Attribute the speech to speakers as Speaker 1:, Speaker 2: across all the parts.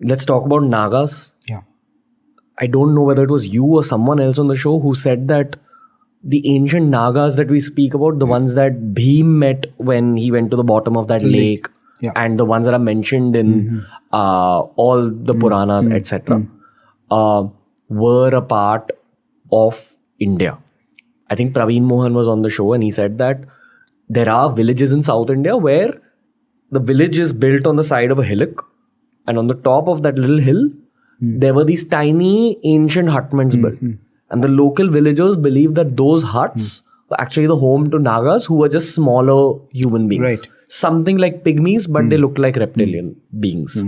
Speaker 1: let's talk about Nagas.
Speaker 2: Yeah.
Speaker 1: I don't know whether it was you or someone else on the show who said that the ancient Nagas that we speak about, the ones that Bhim met when he went to the bottom of that lake,
Speaker 2: Yeah.
Speaker 1: and the ones that are mentioned in all the Puranas, etc., were a part of India. I think Praveen Mohan was on the show and he said that there are villages in South India where the village is built on the side of a hillock, and on the top of that little hill, there were these tiny ancient hutments built. And the local villagers believed that those huts were actually the home to Nagas, who were just smaller human beings.
Speaker 2: Right.
Speaker 1: Something like pygmies, but they looked like reptilian beings.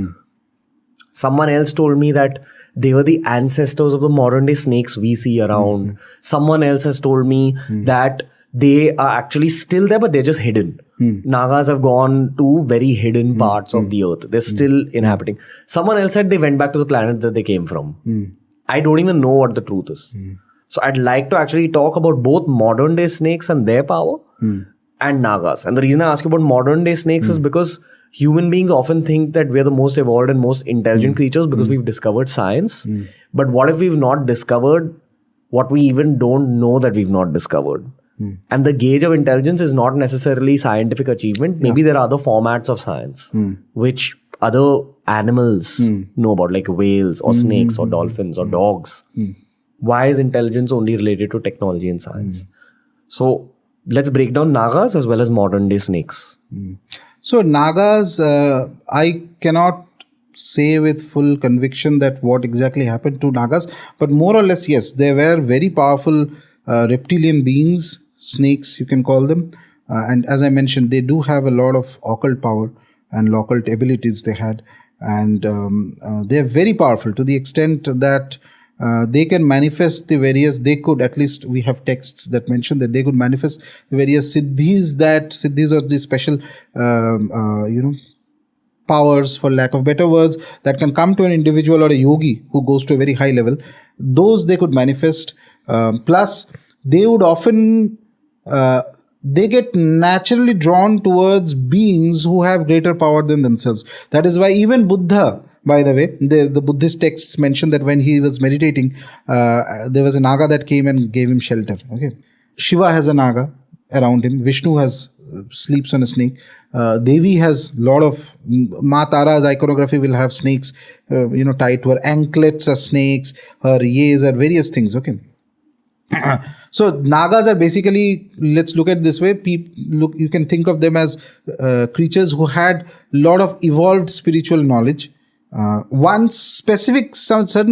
Speaker 1: Someone else told me that they were the ancestors of the modern day snakes we see around. Someone else has told me that they are actually still there, but they're just hidden. Nagas have gone to very hidden parts of the earth. They're still inhabiting. Someone else said they went back to the planet that they came from. I don't even know what the truth is. So I'd like to actually talk about both modern day snakes and their power and Nagas. And the reason I ask you about modern day snakes is because human beings often think that we're the most evolved and most intelligent creatures because we've discovered science. But what if we've not discovered what we even don't know that we've not discovered? And the gauge of intelligence is not necessarily scientific achievement. Maybe there are other formats of science which other animals know about, like whales or snakes or dolphins or dogs. Why is intelligence only related to technology and science? So let's break down Nagas as well as modern day snakes.
Speaker 2: So Nagas, I cannot say with full conviction that what exactly happened to Nagas, but more or less, yes, they were very powerful reptilian beings, snakes you can call them. And as I mentioned, they do have a lot of occult power and occult abilities they had. And they are very powerful to the extent that they can manifest the various, they could, at least we have texts that mention that they could manifest the various siddhis, that siddhis are the special, powers, for lack of better words, that can come to an individual or a yogi who goes to a very high level. Those they could manifest. Plus, they would often, they get naturally drawn towards beings who have greater power than themselves. That is why even Buddha, by the way, the Buddhist texts mention that when he was meditating, there was a Naga that came and gave him shelter. Okay, Shiva has a Naga around him. Vishnu has sleeps on a snake. Devi has lot of, Ma Tara's iconography will have snakes, tied to her anklets are snakes, her yeas are various things. Okay. So Nagas are basically, let's look at it this way. You can think of them as creatures who had a lot of evolved spiritual knowledge. Certain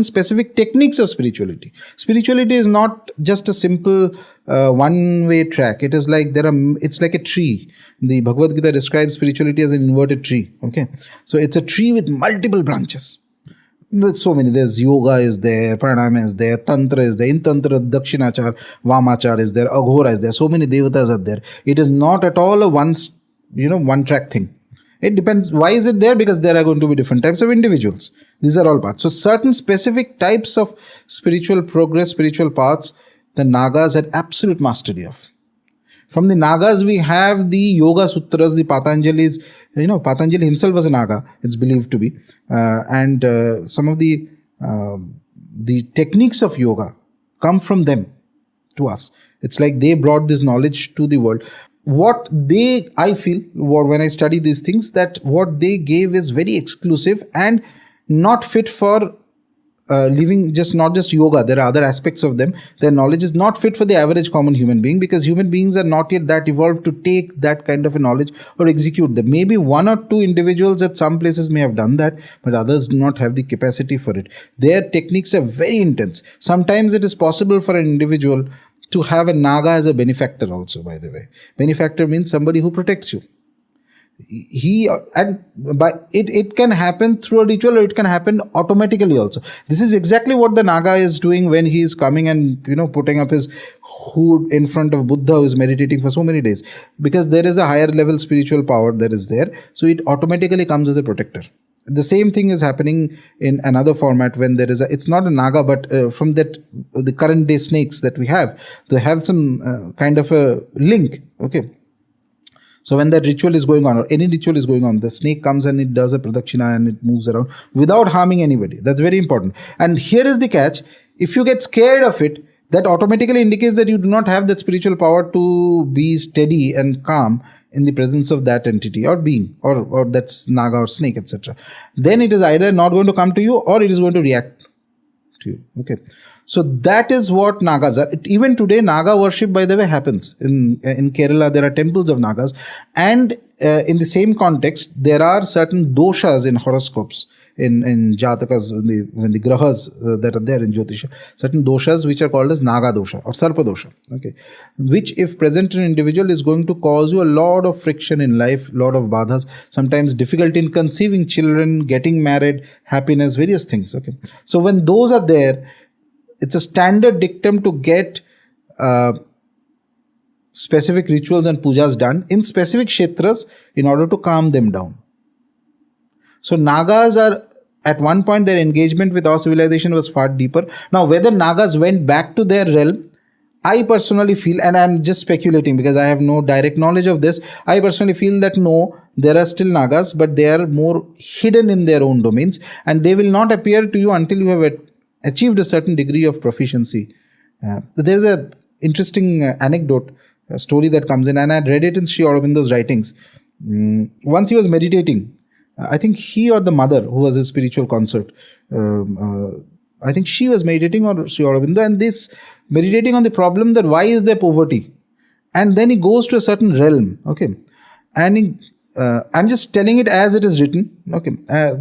Speaker 2: specific techniques of spirituality. Spirituality is not just a simple one-way track. It is like it's like a tree. The Bhagavad Gita describes spirituality as an inverted tree. Okay, so it's a tree with multiple branches. With so many, there's yoga is there, pranayama is there, tantra is there. In tantra, dakshinachar, vamachar is there, aghora is there. So many devatas are there. It is not at all a one-track thing. It depends. Why is it there? Because there are going to be different types of individuals. These are all parts. So certain specific types of spiritual progress, spiritual paths, the Nagas had absolute mastery of. From the Nagas, we have the Yoga Sutras, the Patanjali's. Patanjali himself was a Naga, it's believed to be. And some of the techniques of yoga come from them to us. It's like they brought this knowledge to the world. I feel, when I study these things, that what they gave is very exclusive and not fit for living, not just yoga. There are other aspects of them. Their knowledge is not fit for the average common human being, because human beings are not yet that evolved to take that kind of a knowledge or execute them. Maybe one or two individuals at some places may have done that, but others do not have the capacity for it. Their techniques are very intense. Sometimes it is possible for an individual to have a Naga as a benefactor also, by the way. Benefactor means somebody who protects you. It can happen through a ritual, or it can happen automatically also. This is exactly what the Naga is doing when he is coming and putting up his hood in front of Buddha, who is meditating for so many days, because there is a higher level spiritual power that is there, so it automatically comes as a protector. The same thing is happening in another format when there is it's not a Naga, but from the current day snakes that we have, they have some kind of a link. Okay. So when that ritual is going on, or any ritual is going on, the snake comes and it does a pradakshina and it moves around without harming anybody. That's very important. And here is the catch. If you get scared of it, that automatically indicates that you do not have that spiritual power to be steady and calm in the presence of that entity or being, or that's naga or snake, etc. Then it is either not going to come to you or it is going to react to you. Okay. So that is what Nagas are. Even today, Naga worship, by the way, happens. In Kerala, there are temples of Nagas. And in the same context, there are certain doshas in horoscopes, in Jatakas, when the grahas that are there in Jyotisha, certain doshas which are called as Naga dosha or Sarpa dosha. Okay. Which, if present in an individual, is going to cause you a lot of friction in life, lot of badhas, sometimes difficulty in conceiving children, getting married, happiness, various things. Okay. So when those are there, it's a standard dictum to get specific rituals and pujas done in specific kshetras in order to calm them down. So Nagas are, at one point, their engagement with our civilization was far deeper. Now, whether Nagas went back to their realm, I personally feel, and I'm just speculating because I have no direct knowledge of this, I personally feel that no, there are still Nagas, but they are more hidden in their own domains and they will not appear to you until you have achieved a certain degree of proficiency. There's a interesting anecdote, a story that comes in, and I had read it in Sri Aurobindo's writings. Once he was meditating. I think he or the mother, who was his spiritual consort, I think she was meditating on Sri Aurobindo, and this meditating on the problem that why is there poverty, and then he goes to a certain realm. Okay, and I'm just telling it as it is written. Okay,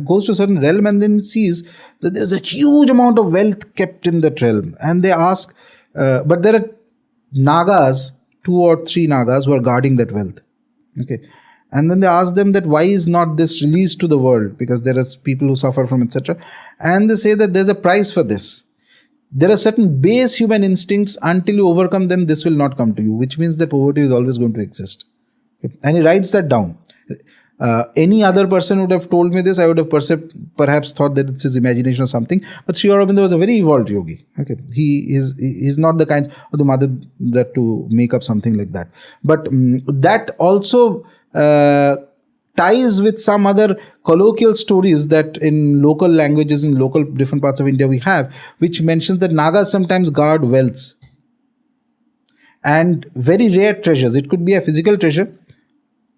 Speaker 2: goes to a certain realm and then sees that there is a huge amount of wealth kept in that realm, and they ask, but there are Nagas, 2 or 3 Nagas who are guarding that wealth. Okay. And then they ask them that why is not this released to the world, because there are people who suffer from etc. And they say that there's a price for this. There are certain base human instincts, until you overcome them, this will not come to you, which means that poverty is always going to exist. And he writes that down. Any other person would have told me this, I would have perhaps thought that it's his imagination or something. But Sri Aurobindo was a very evolved yogi. Okay, he's not the kind of the mother that to make up something like that. But that also ties with some other colloquial stories that in local languages, in local different parts of India we have, which mentions that Nagas sometimes guard wealths and very rare treasures. It could be a physical treasure.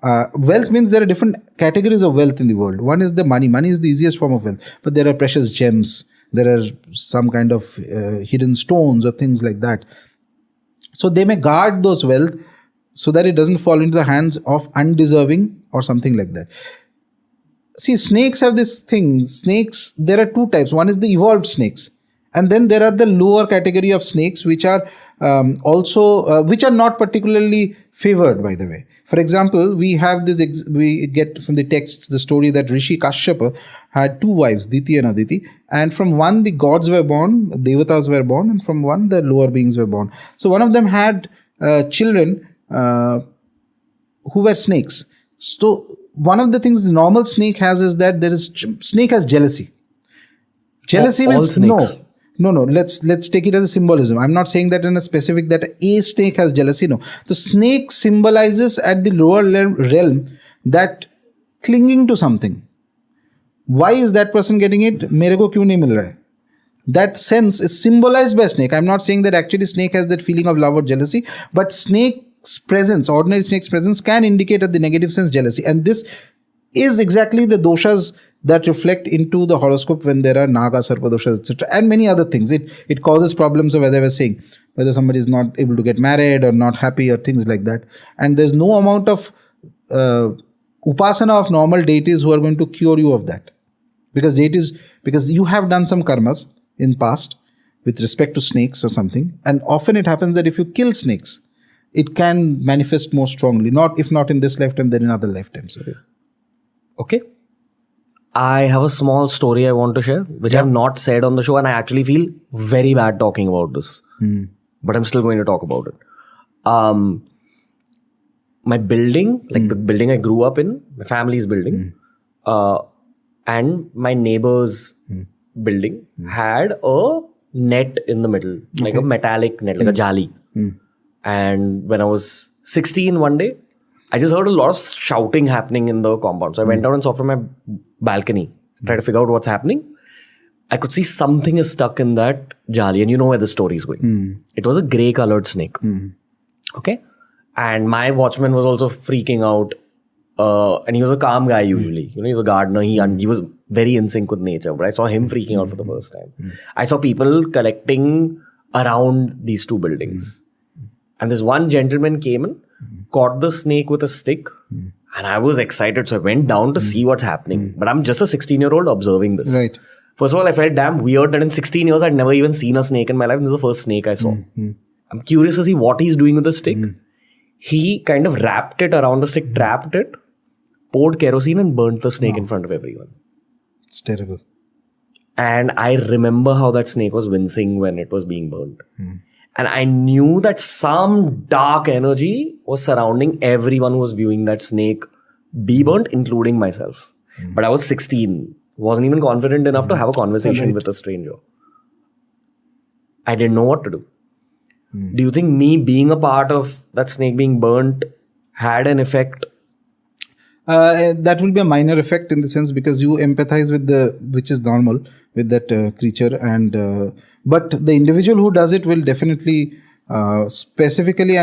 Speaker 2: Wealth means there are different categories of wealth in the world. One is the money. Money is the easiest form of wealth, but there are precious gems. There are some kind of hidden stones or things like that. So they may guard those wealth so that it doesn't fall into the hands of undeserving or something like that. See, snakes have this thing. Snakes, there are 2 types. One is the evolved snakes. And then there are the lower category of snakes, which are which are not particularly favored, by the way. For example, we have this, we get from the texts the story that Rishi Kashyapa had 2 wives, Diti and Aditi. And from one, the gods were born, Devatas were born, and from one, the lower beings were born. So one of them had children who were snakes. So one of the things the normal snake has is that snake has jealousy. Jealousy means no. Let's take it as a symbolism. I'm not saying that in a specific that a snake has jealousy. No, the snake symbolizes at the lower realm that clinging to something. Why is that person getting it? Mere ko kyun nahi mil raha hai? That sense is symbolized by snake. I'm not saying that actually snake has that feeling of love or jealousy, but snake's presence, ordinary snake's presence, can indicate at the negative sense jealousy. And this is exactly the doshas that reflect into the horoscope when there are Naga, Sarpa doshas, etc. and many other things. It causes problems of, as I was saying, whether somebody is not able to get married or not happy or things like that. And there's no amount of upasana of normal deities who are going to cure you of that. Because you have done some karmas in past with respect to snakes or something. And often it happens that if you kill snakes, it can manifest more strongly. If not in this lifetime, then in other lifetimes.
Speaker 1: Okay. I have a small story I want to share, which I have not said on the show, and I actually feel very bad talking about this. But I'm still going to talk about it. My building, like the building I grew up in, my family's building, and my neighbor's building had a net in the middle, like a metallic net, like a jali. And when I was 16 one day, I just heard a lot of shouting happening in the compound. So I went out and saw from my balcony, tried to figure out what's happening. I could see something is stuck in that jali, and you know where the story is going. It was a grey colored snake. Okay. And my watchman was also freaking out. And he was a calm guy usually. You know, he was a gardener. He was very in sync with nature. But I saw him freaking out for the first time. I saw people collecting around these two buildings. And this one gentleman came in, caught the snake with a stick. And I was excited. So I went down to see what's happening. But I'm just a 16-year-old observing this.
Speaker 2: Right.
Speaker 1: First of all, I felt damn weird that in 16 years, I'd never even seen a snake in my life. This is the first snake I saw. I'm curious to see what he's doing with the stick. He kind of wrapped it around the stick, trapped it, poured kerosene and burnt the snake in front of everyone.
Speaker 2: It's terrible.
Speaker 1: And I remember how that snake was wincing when it was being burnt. And I knew that some dark energy was surrounding everyone who was viewing that snake be burnt, including myself. But I was 16, wasn't even confident enough to have a conversation with a stranger. I didn't know what to do. Do you think me being a part of that snake being burnt had an effect?
Speaker 2: That will be a minor effect in the sense because you empathize with which is normal with that creature, and but the individual who does it will definitely specifically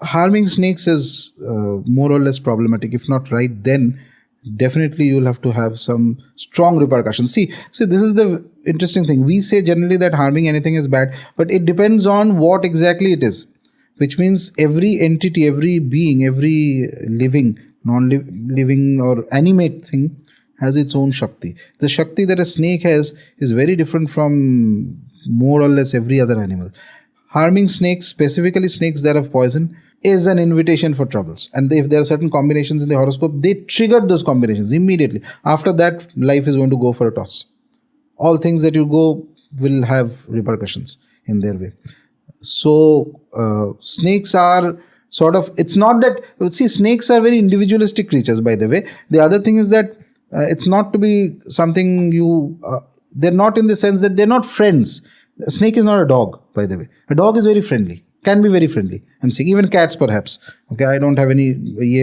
Speaker 2: harming snakes is more or less problematic. If not right, then definitely you'll have to have some strong repercussions. See, this is the interesting thing. We say generally that harming anything is bad, but it depends on what exactly it is. Which means every entity, every being, every living, non-living or animate thing has its own Shakti. The Shakti that a snake has is very different from more or less every other animal. Harming snakes, specifically snakes that have poison, is an invitation for troubles. And if there are certain combinations in the horoscope, they trigger those combinations immediately. After that, life is going to go for a toss. All things that you go will have repercussions in their way. So snakes are sort of, it's not that, see, snakes are very individualistic creatures, by the way. The other thing is that it's not to be something they're not in the sense that they're not friends. A snake is not a dog, by the way. A dog is very friendly, can be very friendly. I'm saying even cats perhaps. Okay, I don't have any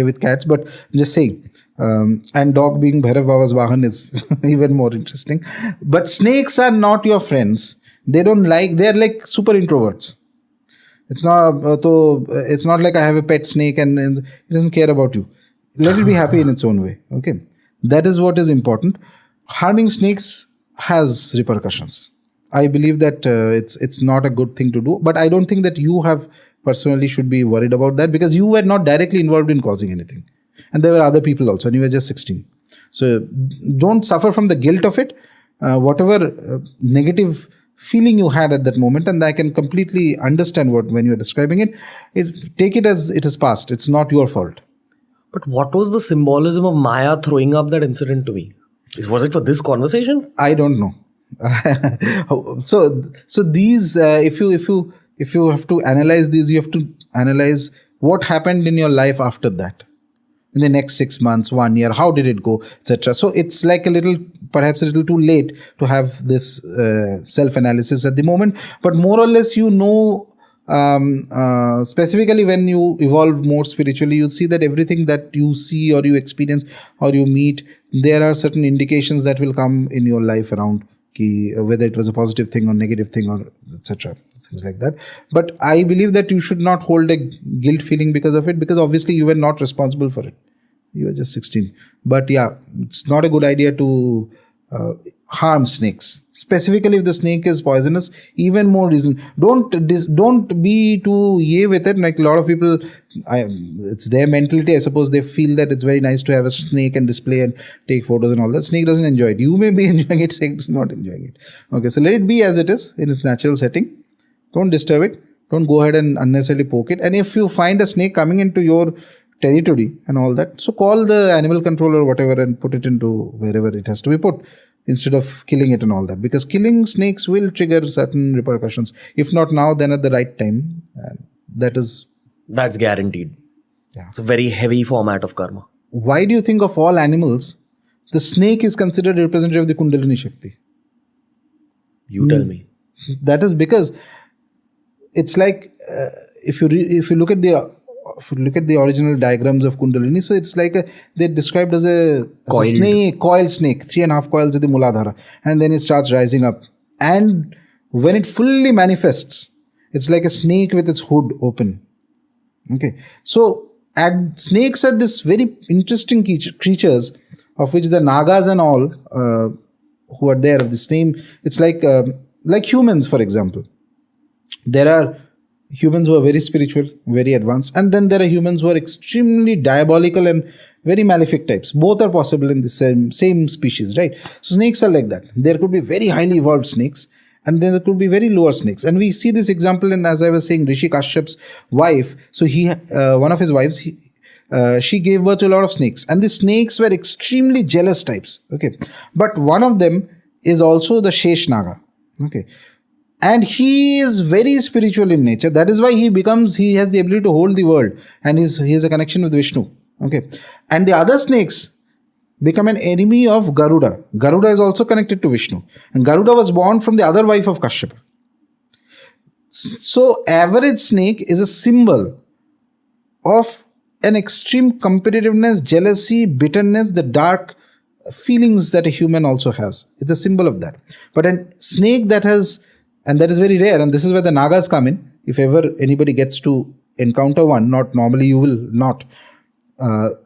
Speaker 2: with cats, but I'm just saying. And dog being Bhairava Baba's Vahan is even more interesting. But snakes are not your friends. They're like super introverts. It's not like I have a pet snake and it doesn't care about you. Let it be happy in its own way. Okay. That is what is important. Harming snakes has repercussions. I believe that it's not a good thing to do, but I don't think that you have personally should be worried about that because you were not directly involved in causing anything. And there were other people also and you were just 16. So don't suffer from the guilt of it. Whatever negative feeling you had at that moment, and I can completely understand when you're describing it, take it as it is past. It's not your fault.
Speaker 1: But what was the symbolism of Maya throwing up that incident to me? Was it for this conversation?
Speaker 2: I don't know. So these, if you have to analyze these, you have to analyze what happened in your life after that. In the next 6 months, 1 year, how did it go, etc. So it's like perhaps a little too late to have this self-analysis at the moment. But more or less, specifically when you evolve more spiritually, you see that everything that you see or you experience or you meet, there are certain indications that will come in your life around whether it was a positive thing or negative thing or etc. Things like that. But I believe that you should not hold a guilt feeling because of it, because obviously you were not responsible for it. You were just 16. But yeah, it's not a good idea to harm snakes. Specifically if the snake is poisonous, even more reason. Don't be too with it. Like a lot of people, it's their mentality. I suppose they feel that it's very nice to have a snake and display and take photos and all that. Snake doesn't enjoy it. You may be enjoying it, snake is not enjoying it. Okay, so let it be as it is in its natural setting. Don't disturb it. Don't go ahead and unnecessarily poke it. And if you find a snake coming into your territory and all that, so call the animal control or whatever and put it into wherever it has to be put, instead of killing it and all that, because killing snakes will trigger certain repercussions, if not now, then at the right time. That's
Speaker 1: guaranteed. Yeah. It's a very heavy format of karma.
Speaker 2: Why do you think of all animals the snake is considered representative of the Kundalini Shakti?
Speaker 1: You tell me.
Speaker 2: That is because it's like if you look at the if you look at the original diagrams of Kundalini, so it's like they're described as a
Speaker 1: Coiled.
Speaker 2: snake, coiled snake, 3.5 coils at the Muladhara, and then it starts rising up. And when it fully manifests, it's like a snake with its hood open. Okay, so snakes are this very interesting creatures, of which the Nagas and all who are there of the same. It's like humans, for example. There are humans who are very spiritual, very advanced, and then there are humans who are extremely diabolical and very malefic types. Both are possible in the same species, right? So snakes are like that. There could be very highly evolved snakes, and then there could be very lower snakes. And we see this example in, as I was saying, Rishi Kashyap's wife. So one of his wives, she gave birth to a lot of snakes, and the snakes were extremely jealous types. Okay, but one of them is also the Shesh Naga. Okay, and he is very spiritual in nature. That is why he has the ability to hold the world, and he has a connection with Vishnu. Okay, and the other snakes become an enemy of Garuda. Garuda is also connected to Vishnu, and Garuda was born from the other wife of Kashyapa. So average snake is a symbol of an extreme competitiveness, jealousy, bitterness, the dark feelings that a human also has. It's a symbol of that. But a snake that has, and that is very rare, and this is where the Nagas come in. If ever anybody gets to encounter one, not normally, you will not.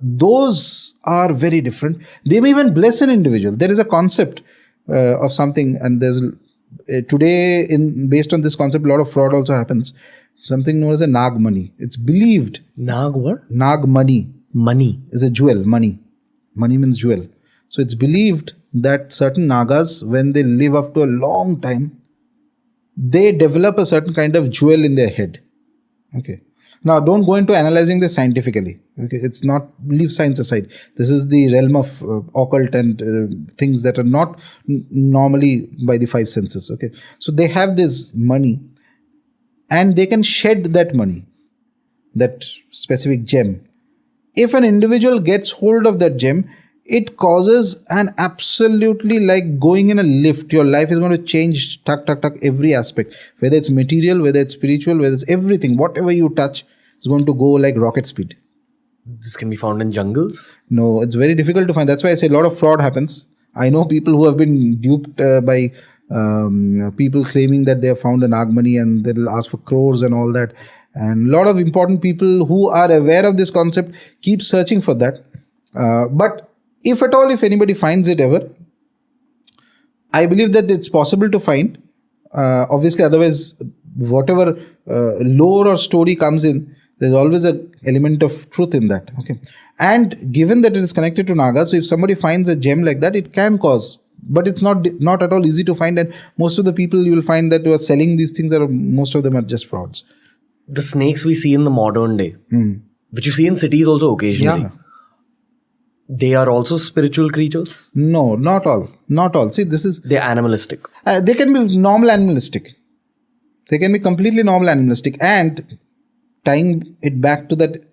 Speaker 2: Those are very different. They may even bless an individual. There is a concept of something, and there's today, based on this concept, a lot of fraud also happens. Something known as a Nag money. It's believed.
Speaker 1: Nag what?
Speaker 2: Nag money.
Speaker 1: Money.
Speaker 2: Is a jewel. Money. Money means jewel. So it's believed that certain Nagas, when they live up to a long time, they develop a certain kind of jewel in their head. Okay. Now, don't go into analyzing this scientifically. Okay, it's not, leave science aside. This is the realm of occult and things that are not normally by the five senses. Okay, so they have this money, and they can shed that money, that specific gem. If an individual gets hold of that gem, it causes an absolutely like going in a lift. Your life is going to change, every aspect. Whether it's material, whether it's spiritual, whether it's everything. Whatever you touch is going to go like rocket speed.
Speaker 1: This can be found in jungles?
Speaker 2: No, it's very difficult to find. That's why I say a lot of fraud happens. I know people who have been duped by people claiming that they have found a Nagmani and they'll ask for crores and all that. And a lot of important people who are aware of this concept keep searching for that. But if at all, if anybody finds it ever, I believe that it's possible to find. Obviously, otherwise, whatever lore or story comes in, there's always an element of truth in that. Okay, and given that it is connected to Naga, so if somebody finds a gem like that, it can cause, but it's not at all easy to find. And most of the people you will find that who are selling these things most of them are just frauds.
Speaker 1: The snakes we see in the modern day, which you see in cities also occasionally.
Speaker 2: Yeah.
Speaker 1: They are also spiritual creatures?
Speaker 2: No, not all. Not all. See,
Speaker 1: they're animalistic.
Speaker 2: They can be normal animalistic. They can be completely normal animalistic. And tying it back to that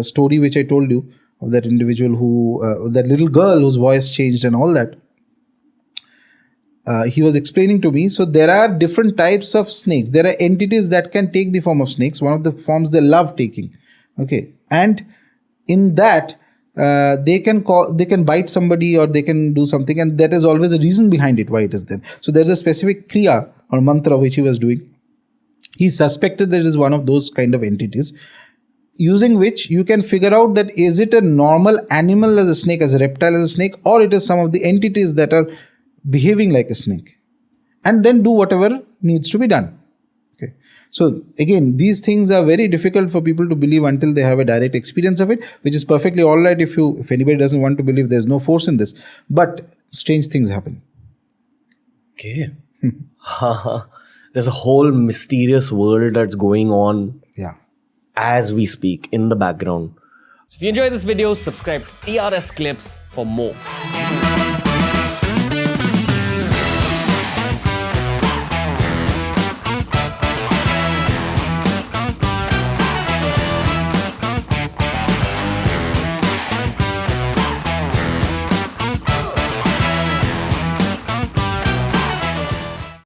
Speaker 2: story which I told you of that individual who, that little girl whose voice changed and all that. He was explaining to me. So there are different types of snakes. There are entities that can take the form of snakes. One of the forms they love taking. Okay, and in that. They can bite somebody or they can do something, and that is always a reason behind it why it is there. So there's a specific kriya or mantra which he was doing. He suspected that it is one of those kind of entities, using which you can figure out that is it a normal animal as a snake, as a reptile as a snake, or it is some of the entities that are behaving like a snake, and then do whatever needs to be done. Okay. So again, these things are very difficult for people to believe until they have a direct experience of it, which is perfectly all right if anybody doesn't want to believe. There's no force in this, but strange things happen.
Speaker 1: Okay. There's a whole mysterious world that's going on as we speak in the background. So if you enjoyed this video, subscribe to TRS Clips for more.